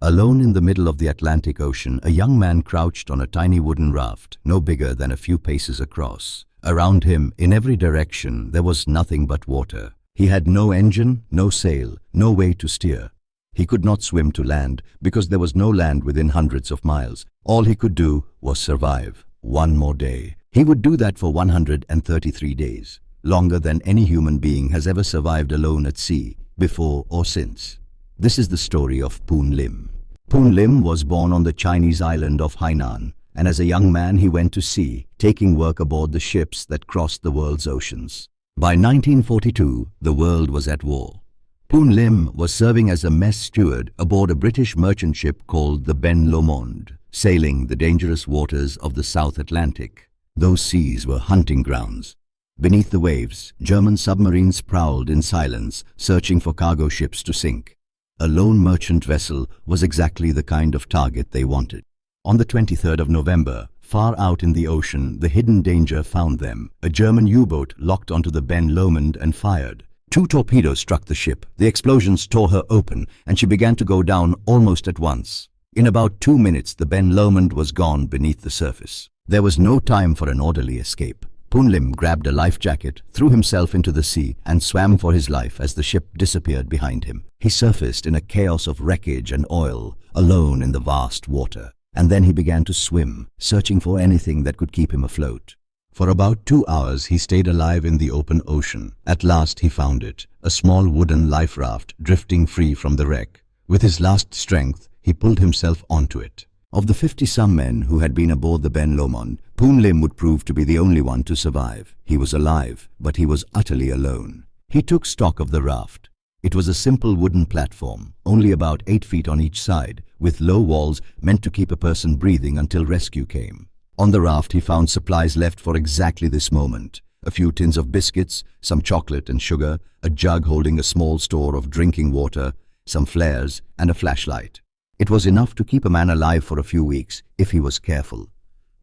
Alone in the middle of the Atlantic Ocean, a young man crouched on a tiny wooden raft, no bigger than a few paces across. Around him, in every direction, there was nothing but water. He had no engine, no sail, no way to steer. He could not swim to land because there was no land within hundreds of miles. All he could do was survive. One more day. He would do that for 133 days, longer than any human being has ever survived alone at sea, before or since. This is the story of Poon Lim. Poon Lim was born on the Chinese island of Hainan, and as a young man he went to sea, taking work aboard the ships that crossed the world's oceans. By 1942, the world was at war. Poon Lim was serving as a mess steward aboard a British merchant ship called the Ben Lomond, sailing the dangerous waters of the South Atlantic. Those seas were hunting grounds. Beneath the waves, German submarines prowled in silence, searching for cargo ships to sink. A lone merchant vessel was exactly the kind of target they wanted. On the 23rd of November, far out in the ocean, the hidden danger found them. A German U-boat locked onto the Ben Lomond and fired. 2 torpedoes struck the ship. The explosions tore her open, and she began to go down almost at once. In about 2 minutes, the Ben Lomond was gone beneath the surface. There was no time for an orderly escape. Poon Lim grabbed a life jacket, threw himself into the sea, and swam for his life as the ship disappeared behind him. He surfaced in a chaos of wreckage and oil, alone in the vast water. And then he began to swim, searching for anything that could keep him afloat. For about 2 hours he stayed alive in the open ocean. At last he found it, a small wooden life raft drifting free from the wreck. With his last strength, he pulled himself onto it. Of the 50-some men who had been aboard the Ben Lomond, Poon Lim would prove to be the only one to survive. He was alive, but he was utterly alone. He took stock of the raft. It was a simple wooden platform, only about 8 feet on each side, with low walls meant to keep a person breathing until rescue came. On the raft he found supplies left for exactly this moment. A few tins of biscuits, some chocolate and sugar, a jug holding a small store of drinking water, some flares, and a flashlight. It was enough to keep a man alive for a few weeks, if he was careful.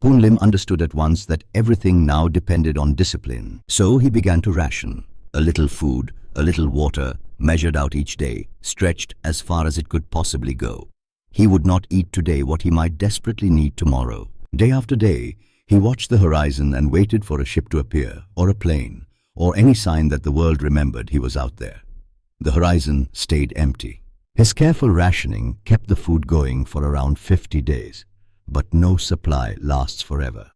Poon Lim understood at once that everything now depended on discipline. So he began to ration. A little food, a little water, measured out each day, stretched as far as it could possibly go. He would not eat today what he might desperately need tomorrow. Day after day, he watched the horizon and waited for a ship to appear, or a plane, or any sign that the world remembered he was out there. The horizon stayed empty. His careful rationing kept the food going for around 50 days, but no supply lasts forever.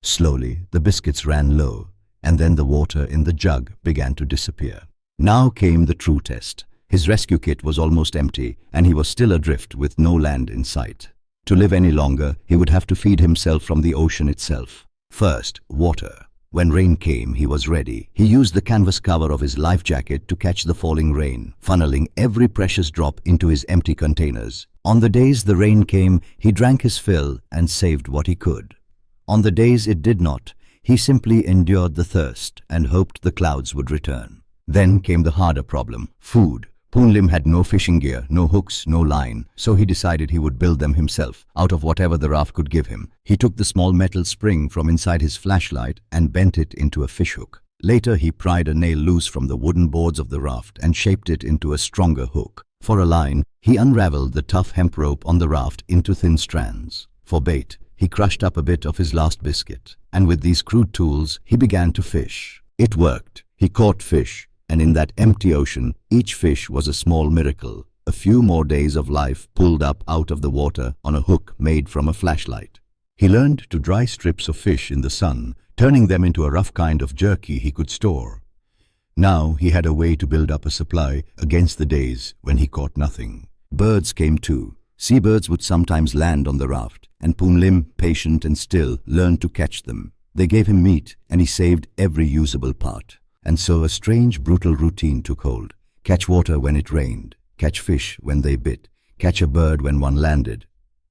Slowly, the biscuits ran low, and then the water in the jug began to disappear. Now came the true test. His rescue kit was almost empty, and he was still adrift with no land in sight. To live any longer, he would have to feed himself from the ocean itself. First, water. When rain came, he was ready. He used the canvas cover of his life jacket to catch the falling rain, funneling every precious drop into his empty containers. On the days the rain came, he drank his fill and saved what he could. On the days it did not, he simply endured the thirst and hoped the clouds would return. Then came the harder problem, food. Poon Lim had no fishing gear, no hooks, no line, so he decided he would build them himself, out of whatever the raft could give him. He took the small metal spring from inside his flashlight and bent it into a fishhook. Later he pried a nail loose from the wooden boards of the raft and shaped it into a stronger hook. For a line, he unraveled the tough hemp rope on the raft into thin strands. For bait, he crushed up a bit of his last biscuit, and with these crude tools, he began to fish. It worked. He caught fish. And in that empty ocean, each fish was a small miracle, a few more days of life pulled up out of the water on a hook made from a flashlight. He learned to dry strips of fish in the sun, turning them into a rough kind of jerky he could store. Now he had a way to build up a supply against the days when he caught nothing. Birds came too. Seabirds would sometimes land on the raft, and Poon Lim, patient and still, learned to catch them. They gave him meat, and he saved every usable part. And so a strange, brutal routine took hold. Catch water when it rained, catch fish when they bit, catch a bird when one landed.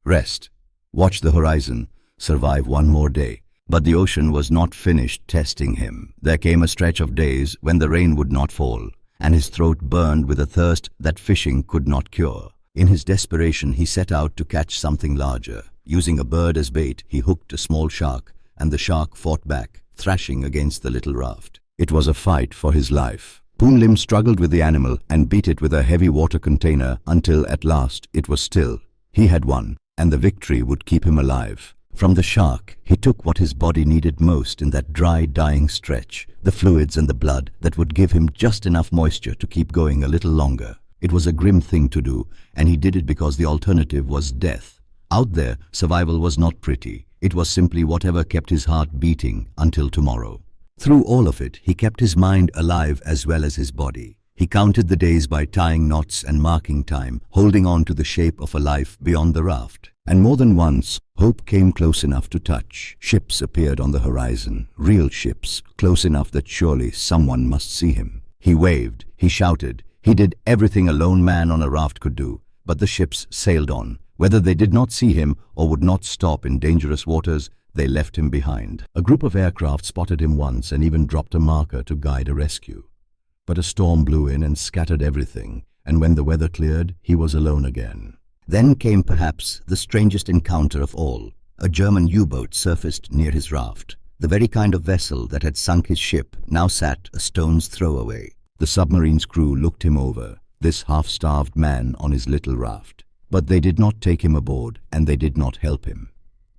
Rest, watch the horizon, survive one more day. But the ocean was not finished testing him. There came a stretch of days when the rain would not fall, and his throat burned with a thirst that fishing could not cure. In his desperation, he set out to catch something larger. Using a bird as bait, he hooked a small shark, and the shark fought back, thrashing against the little raft. It was a fight for his life. Poon Lim struggled with the animal and beat it with a heavy water container until at last it was still. He had won, and the victory would keep him alive. From the shark, he took what his body needed most in that dry, dying stretch, the fluids and the blood that would give him just enough moisture to keep going a little longer. It was a grim thing to do, and he did it because the alternative was death. Out there, survival was not pretty. It was simply whatever kept his heart beating until tomorrow. Through all of it, he kept his mind alive as well as his body. He counted the days by tying knots and marking time, holding on to the shape of a life beyond the raft. And more than once, hope came close enough to touch. Ships appeared on the horizon, real ships, close enough that surely someone must see him. He waved, he shouted, he did everything a lone man on a raft could do, but the ships sailed on. Whether they did not see him or would not stop in dangerous waters, they left him behind. A group of aircraft spotted him once and even dropped a marker to guide a rescue. But a storm blew in and scattered everything, and when the weather cleared, he was alone again. Then came perhaps the strangest encounter of all. A German U-boat surfaced near his raft. The very kind of vessel that had sunk his ship now sat a stone's throw away. The submarine's crew looked him over, this half-starved man on his little raft. But they did not take him aboard, and they did not help him.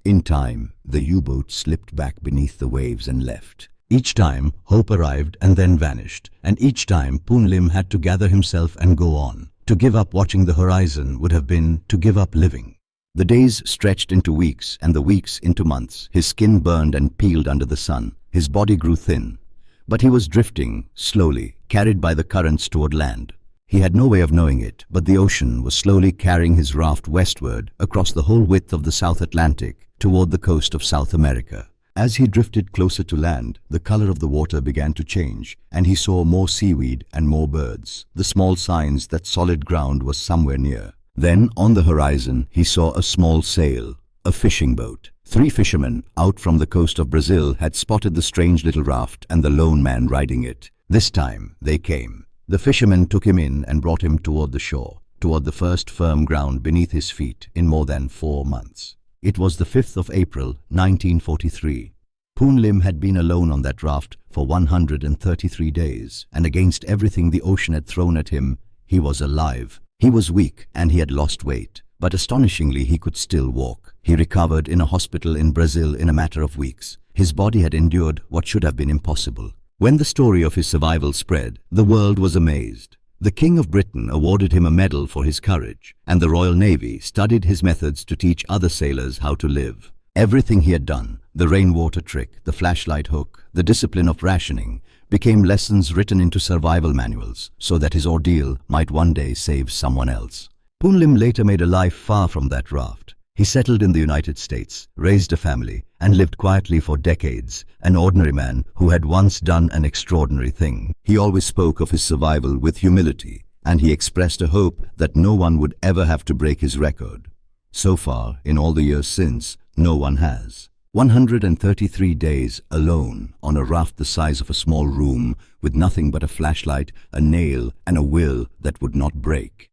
In time, the U-boat slipped back beneath the waves and left. Each time, hope arrived and then vanished, and each time Poon Lim had to gather himself and go on. To give up watching the horizon would have been to give up living. The days stretched into weeks and the weeks into months. His skin burned and peeled under the sun. His body grew thin. But he was drifting, slowly, carried by the currents toward land. He had no way of knowing it, but the ocean was slowly carrying his raft westward across the whole width of the South Atlantic toward the coast of South America. As he drifted closer to land, the color of the water began to change, and he saw more seaweed and more birds, the small signs that solid ground was somewhere near. Then, on the horizon, he saw a small sail, a fishing boat. 3 fishermen out from the coast of Brazil had spotted the strange little raft and the lone man riding it. This time, they came. The fishermen took him in and brought him toward the shore, toward the first firm ground beneath his feet in more than 4 months. It was the 5th of April, 1943. Poon Lim had been alone on that raft for 133 days, and against everything the ocean had thrown at him, he was alive. He was weak and he had lost weight, but astonishingly he could still walk. He recovered in a hospital in Brazil in a matter of weeks. His body had endured what should have been impossible. When the story of his survival spread, the world was amazed. The King of Britain awarded him a medal for his courage, and the Royal Navy studied his methods to teach other sailors how to live. Everything he had done, the rainwater trick, the flashlight hook, the discipline of rationing, became lessons written into survival manuals so that his ordeal might one day save someone else. Poon Lim later made a life far from that raft. He settled in the United States, raised a family, and lived quietly for decades, an ordinary man who had once done an extraordinary thing. He always spoke of his survival with humility, and he expressed a hope that no one would ever have to break his record. So far, in all the years since, no one has. 133 days alone on a raft the size of a small room with nothing but a flashlight, a nail, and a will that would not break.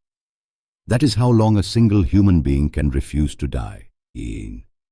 That is how long a single human being can refuse to die.